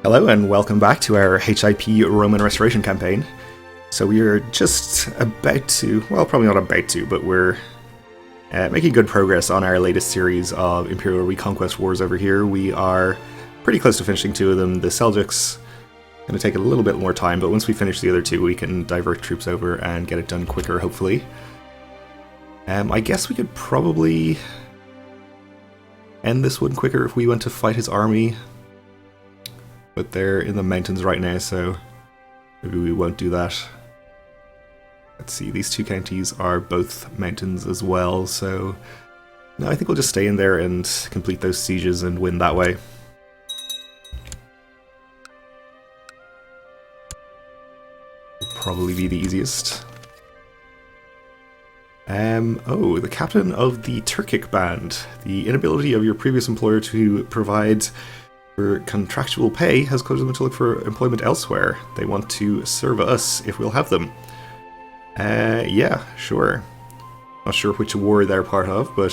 Hello and welcome back to our HIP Roman Restoration campaign. So we are just about to, well, probably not about to, but we're making good progress on our latest series of Imperial Reconquest Wars over here. We are pretty close to finishing two of them. The Seljuks going to take a little bit more time, but once we finish the other two, we can divert troops over and get it done quicker, hopefully. I guess we could probably end this one quicker if we went to fight his army. But they're in the mountains right now, so maybe we won't do that. Let's see, these two counties are both mountains as well, so no, I think we'll just stay in there and complete those sieges and win that way. Will probably be the easiest. Oh, the captain of the Turkic band. The inability of your previous employer to provide for contractual pay has caused them to look for employment elsewhere. They want to serve us if we'll have them. Yeah, sure. Not sure which war they're part of, but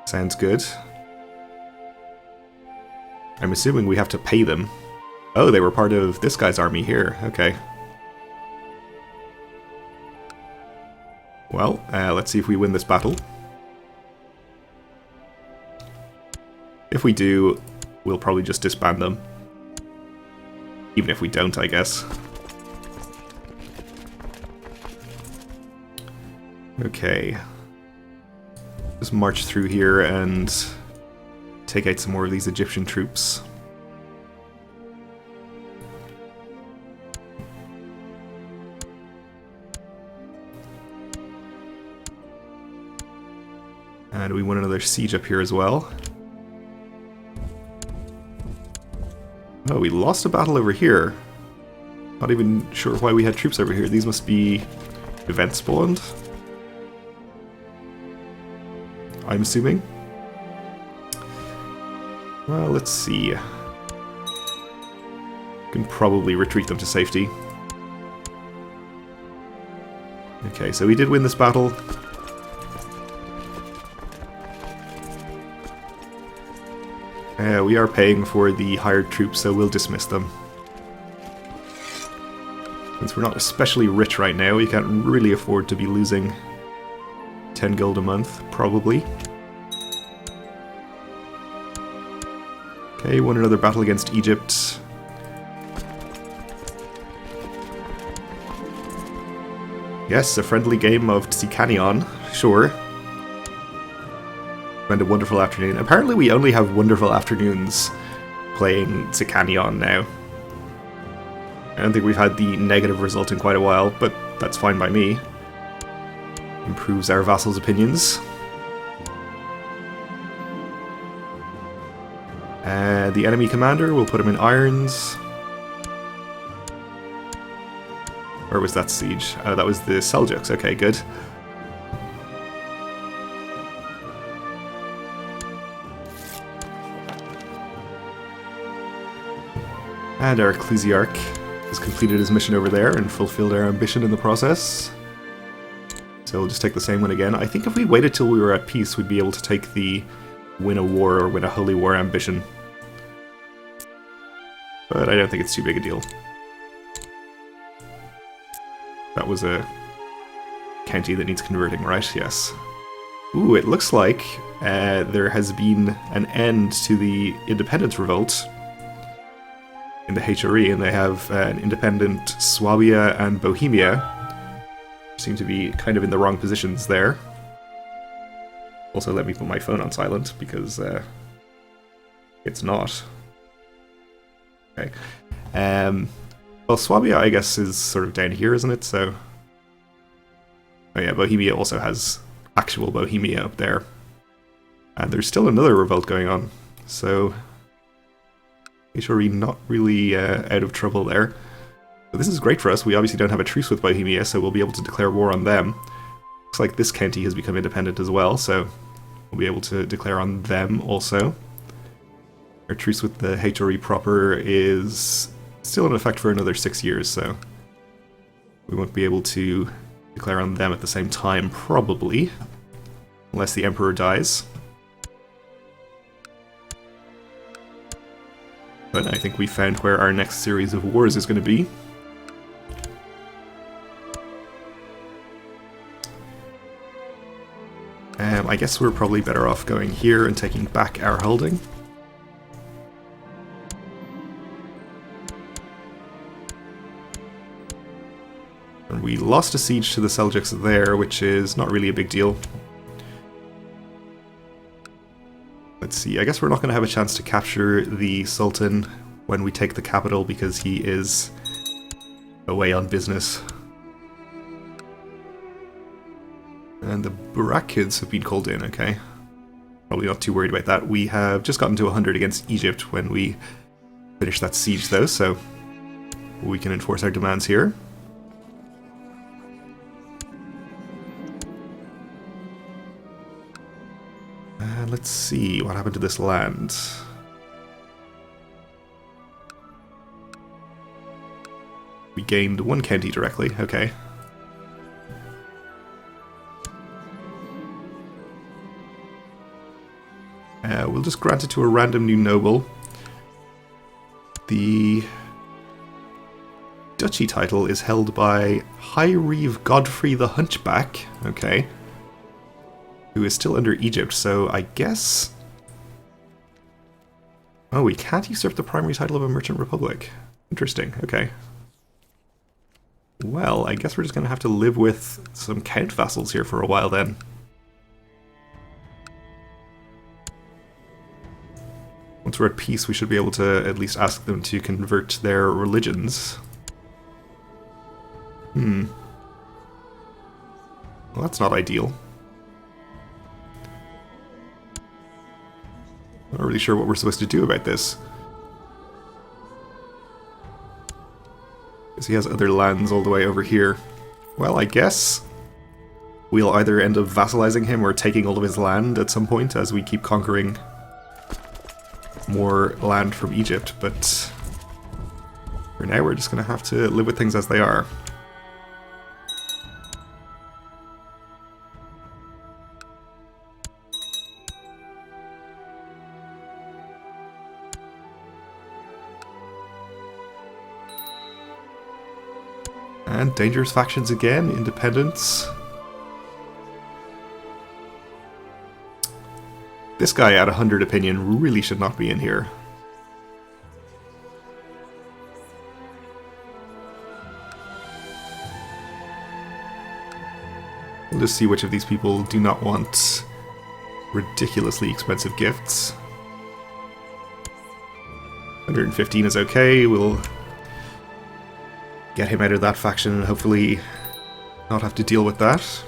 sounds good. I'm assuming we have to pay them. Oh, they were part of this guy's army here. Okay. Well, let's see if we win this battle. If we do, we'll probably just disband them. Even if we don't, I guess. Okay. Just march through here and take out some more of these Egyptian troops. And we won another siege up here as well. Oh, we lost a battle over here. Not even sure why we had troops over here. These must be event spawned, I'm assuming. Well, let's see. We can probably retreat them to safety. Okay, so we did win this battle. We are paying for the hired troops, so we'll dismiss them. Since we're not especially rich right now, we can't really afford to be losing 10 gold a month, probably. Okay, won another battle against Egypt. Yes, a friendly game of Tsikanion, sure. Spend a wonderful afternoon. Apparently we only have wonderful afternoons playing Tsikanion now. I don't think we've had the negative result in quite a while, but that's fine by me. Improves our vassals' opinions. The enemy commander, we'll put him in irons. Where was that siege? Oh, that was the Seljuks. Okay, good. And our Ecclesiarch has completed his mission over there and fulfilled our ambition in the process. So we'll just take the same one again. I think if we waited till we were at peace, we'd be able to take the win a war or win a holy war ambition. But I don't think it's too big a deal. That was a county that needs converting, right? Yes. Ooh, it looks like there has been an end to the independence revolt in the HRE, and they have an independent Swabia and Bohemia. Seem to be kind of in the wrong positions there. Also, let me put my phone on silent, because it's not. Okay. Well, Swabia, I guess, is sort of down here, isn't it? So, oh yeah, Bohemia also has actual Bohemia up there. And there's still another revolt going on, so HRE not really out of trouble there. But this is great for us. We obviously don't have a truce with Bohemia, so we'll be able to declare war on them. Looks like this county has become independent as well, so we'll be able to declare on them also. Our truce with the HRE proper is still in effect for another 6 years, so we won't be able to declare on them at the same time, probably, unless the Emperor dies. But I think we found where our next series of wars is going to be. I guess we're probably better off going here and taking back our holding. And we lost a siege to the Seljuks there, which is not really a big deal. Let's see, I guess we're not going to have a chance to capture the Sultan when we take the capital because he is away on business. And the Burakids have been called in, okay. Probably not too worried about that. We have just gotten to 100 against Egypt when we finish that siege though, so we can enforce our demands here. Let's see, what happened to this land? We gained one county directly, okay. We'll just grant it to a random new noble. The duchy title is held by High Reeve Godfrey the Hunchback, okay, who is still under Egypt, so I guess... Oh, we can't usurp the primary title of a merchant republic. Interesting, okay. Well, I guess we're just going to have to live with some count vassals here for a while then. Once we're at peace, we should be able to at least ask them to convert their religions. Well, that's not ideal. I'm not really sure what we're supposed to do about this. Because he has other lands all the way over here. Well, I guess we'll either end up vassalizing him or taking all of his land at some point as we keep conquering more land from Egypt, but for now we're just going to have to live with things as they are. And dangerous factions again, independence. This guy at 100 opinion really should not be in here. We'll just see which of these people do not want ridiculously expensive gifts. 115 is okay, we'll get him out of that faction and hopefully not have to deal with that.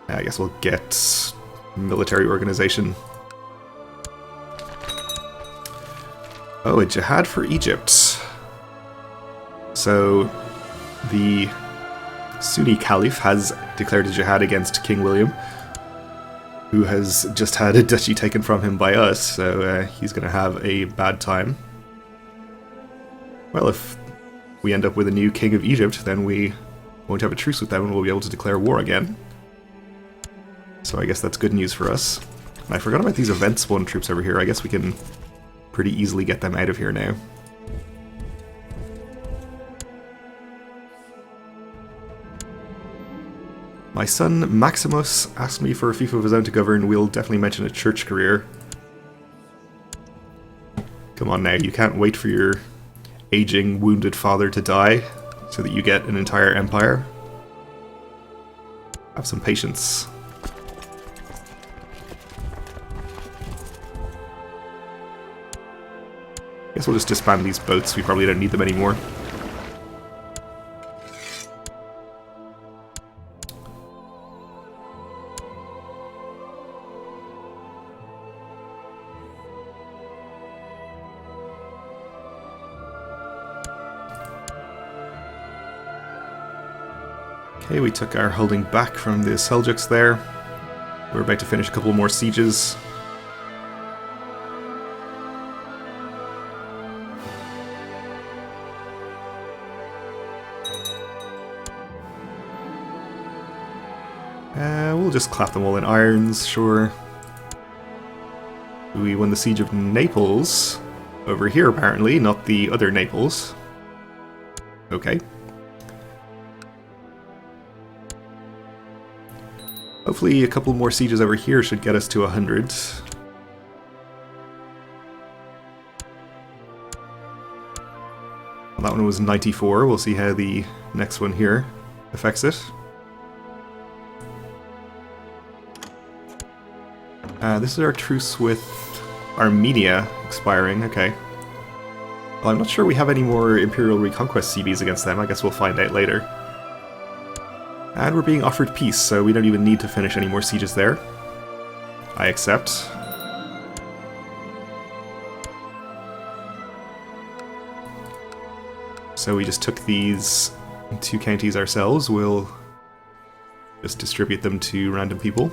I guess we'll get military organization. Oh, a jihad for Egypt. So the Sunni Caliph has declared a jihad against King William, who has just had a duchy taken from him by us, so he's going to have a bad time. Well, if we end up with a new king of Egypt, then we won't have a truce with them and we'll be able to declare war again. So I guess that's good news for us. And I forgot about these event spawn troops over here. I guess we can pretty easily get them out of here now. My son Maximus asked me for a fief of his own to govern. We'll definitely mention a church career. Come on now, you can't wait for your aging, wounded father to die so that you get an entire empire. Have some patience. Guess we'll just disband these boats, we probably don't need them anymore. Okay, we took our holding back from the Seljuks there. We're about to finish a couple more sieges. We'll just clap them all in irons, sure. We won the Siege of Naples. Over here, apparently, not the other Naples. Okay. Hopefully a couple more sieges over here should get us to 100. That one was 94. We'll see how the next one here affects it. This is our truce with Armenia expiring. Okay. Well, I'm not sure we have any more Imperial Reconquest CBs against them. I guess we'll find out later. And we're being offered peace, so we don't even need to finish any more sieges there. I accept. So we just took these 2 counties ourselves. We'll just distribute them to random people.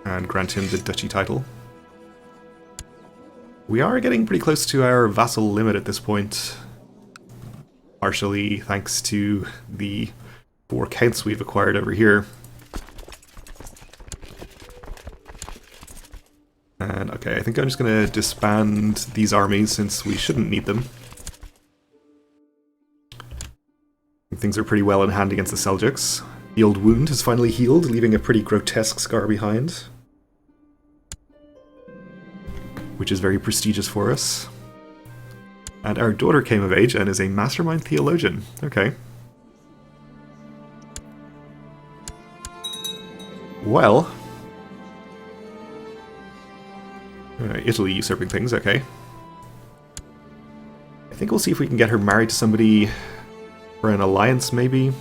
And grant him the duchy title. We are getting pretty close to our vassal limit at this point. Partially thanks to the 4 counts we've acquired over here. And okay, I think I'm just going to disband these armies since we shouldn't need them. Things are pretty well in hand against the Seljuks. The old wound has finally healed, leaving a pretty grotesque scar behind. Which is very prestigious for us. And our daughter came of age and is a mastermind theologian. Okay. Well. Italy usurping things, okay. I think we'll see if we can get her married to somebody for an alliance, maybe.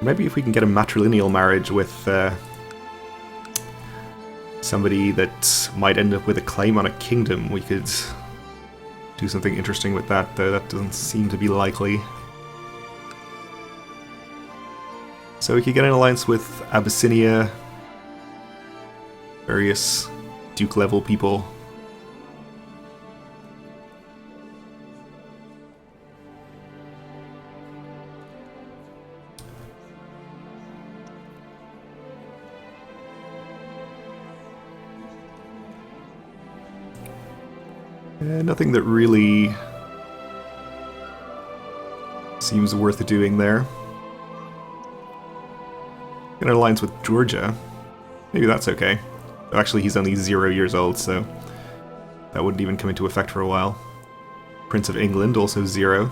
Maybe if we can get a matrilineal marriage with somebody that might end up with a claim on a kingdom, we could do something interesting with that, though that doesn't seem to be likely. So we could get an alliance with Abyssinia, various Duke-level people. Nothing that really seems worth doing there. An alliance with Georgia. Maybe that's okay. Actually, he's only 0 years old, so that wouldn't even come into effect for a while. Prince of England, also 0.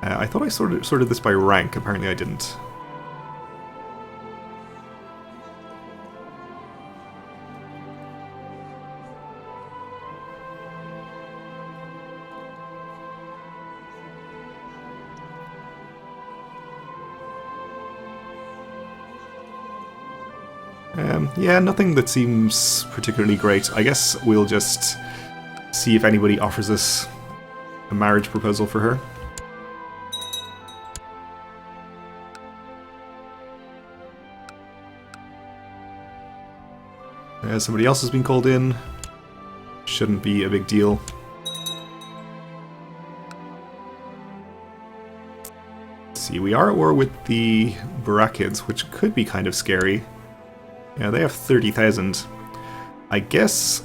I thought I sorted this by rank. Apparently I didn't. Yeah, nothing that seems particularly great. I guess we'll just see if anybody offers us a marriage proposal for her. Somebody else has been called in. Shouldn't be a big deal. Let's see, we are at war with the Barakids, which could be kind of scary. Yeah, they have 30,000. I guess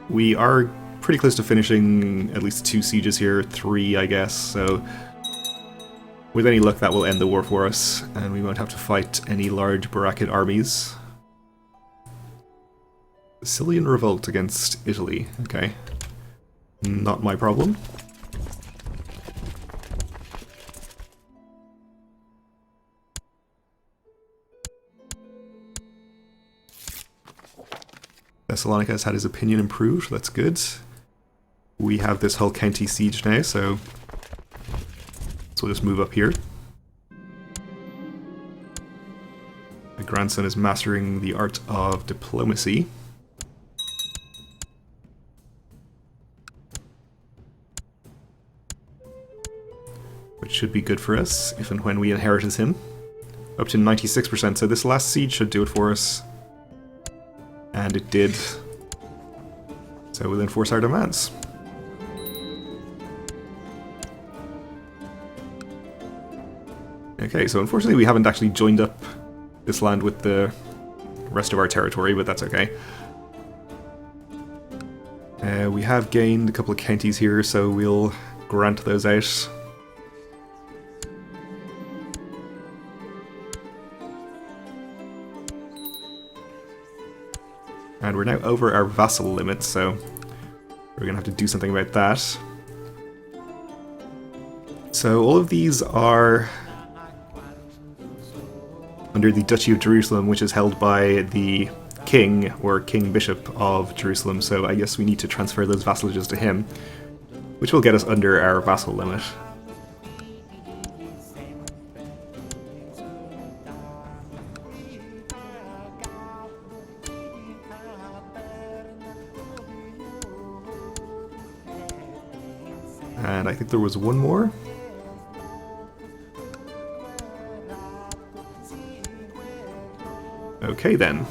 we are pretty close to finishing at least 2 sieges here, 3 I guess, so with any luck that will end the war for us, and we won't have to fight any large Barakid armies. Sicilian revolt against Italy, okay. Not my problem. Thessalonica has had his opinion improved, that's good. We have this whole county siege now, so we'll just move up here. My grandson is mastering the art of diplomacy. Which should be good for us, if and when we inherit him. up to 96%, so this last siege should do it for us. And it did. So we'll enforce our demands. Okay, so unfortunately we haven't actually joined up this land with the rest of our territory, but that's okay. We have gained a couple of counties here, so we'll grant those out. And we're now over our vassal limit, so we're going to have to do something about that. So all of these are under the Duchy of Jerusalem, which is held by the king, or King Bishop of Jerusalem, so I guess we need to transfer those vassalages to him, which will get us under our vassal limit. And I think there was one more. Okay then.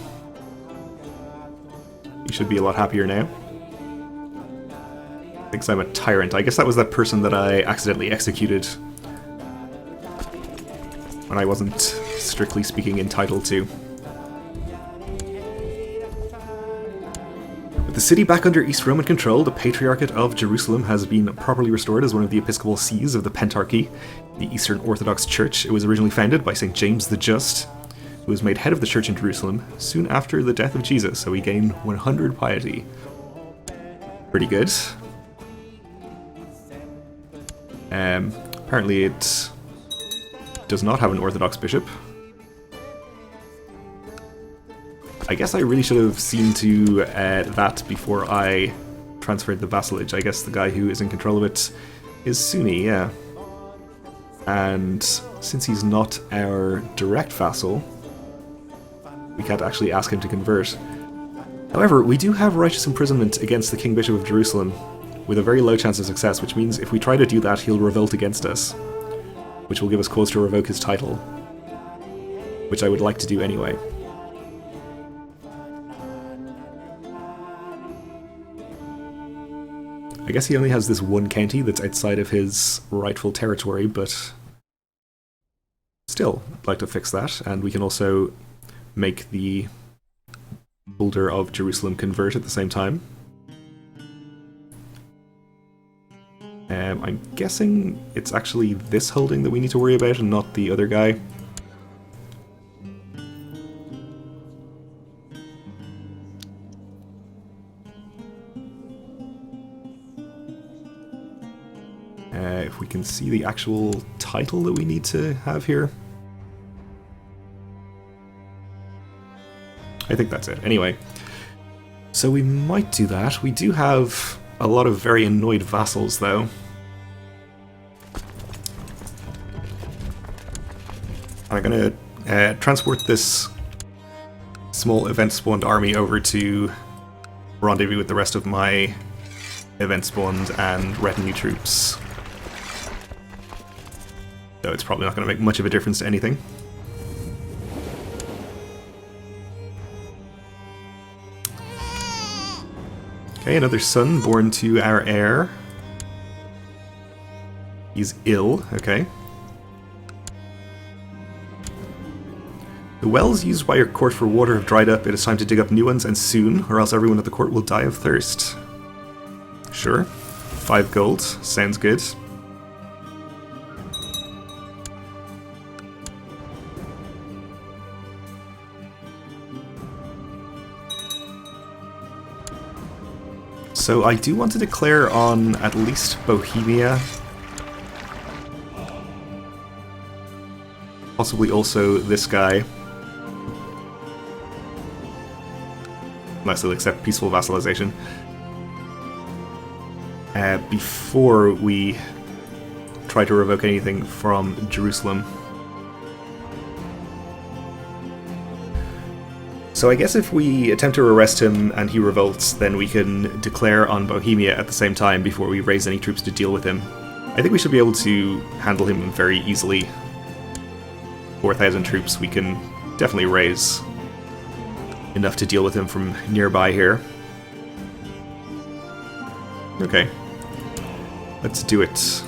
You should be a lot happier now. Thinks I'm a tyrant. I guess that was that person that I accidentally executed when I wasn't, strictly speaking, entitled to. With the city back under East Roman control, the Patriarchate of Jerusalem has been properly restored as one of the episcopal sees of the Pentarchy, the Eastern Orthodox Church. It was originally founded by St. James the Just, who was made head of the church in Jerusalem soon after the death of Jesus, so he gained 100 piety. Pretty good. Apparently it does not have an Orthodox bishop. I guess I really should have seen to that before I transferred the vassalage. I guess the guy who is in control of it is Sunni, yeah. And since he's not our direct vassal, we can't actually ask him to convert. However, we do have righteous imprisonment against the King Bishop of Jerusalem, with a very low chance of success, which means if we try to do that, he'll revolt against us, which will give us cause to revoke his title, which I would like to do anyway. I guess he only has this one county that's outside of his rightful territory, but still, I'd like to fix that, and we can also make the Boulder of Jerusalem convert at the same time. I'm guessing it's actually this holding that we need to worry about and not the other guy. If we can see the actual title that we need to have here. I think that's it. Anyway, so we might do that. We do have a lot of very annoyed vassals, though. I'm going to transport this small event-spawned army over to rendezvous with the rest of my event-spawned and retinue troops. Though it's probably not going to make much of a difference to anything. Okay, another son born to our heir. He's ill, okay. The wells used by your court for water have dried up. It is time to dig up new ones, and soon, or else everyone at the court will die of thirst. Sure. 5 gold. Sounds good. So I do want to declare on at least Bohemia. Possibly also this guy. Unless they'll accept peaceful vassalization. Before we try to revoke anything from Jerusalem. So I guess if we attempt to arrest him and he revolts, then we can declare on Bohemia at the same time before we raise any troops to deal with him. I think we should be able to handle him very easily. 4,000 troops, we can definitely raise enough to deal with him from nearby here. Okay. Let's do it.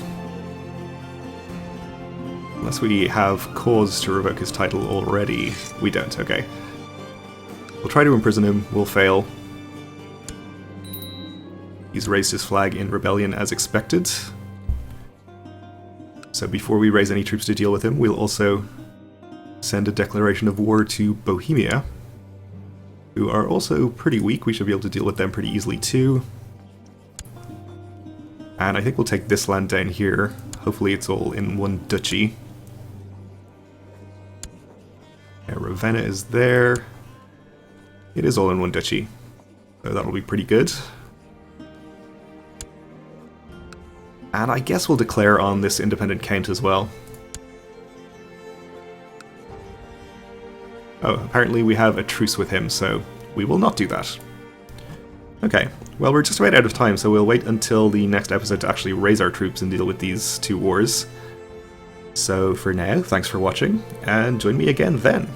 Unless we have cause to revoke his title already. We don't, okay. We'll try to imprison him, we'll fail. He's raised his flag in rebellion as expected. So before we raise any troops to deal with him, we'll also send a declaration of war to Bohemia, who are also pretty weak. We should be able to deal with them pretty easily too. And I think we'll take this land down here. Hopefully it's all in one duchy. Yeah, Ravenna is there. It is all in one duchy, so that'll be pretty good. And I guess we'll declare on this independent count as well. Oh, apparently we have a truce with him, so we will not do that. Okay, well, we're just about out of time, so we'll wait until the next episode to actually raise our troops and deal with these two wars. So for now, thanks for watching, and join me again then.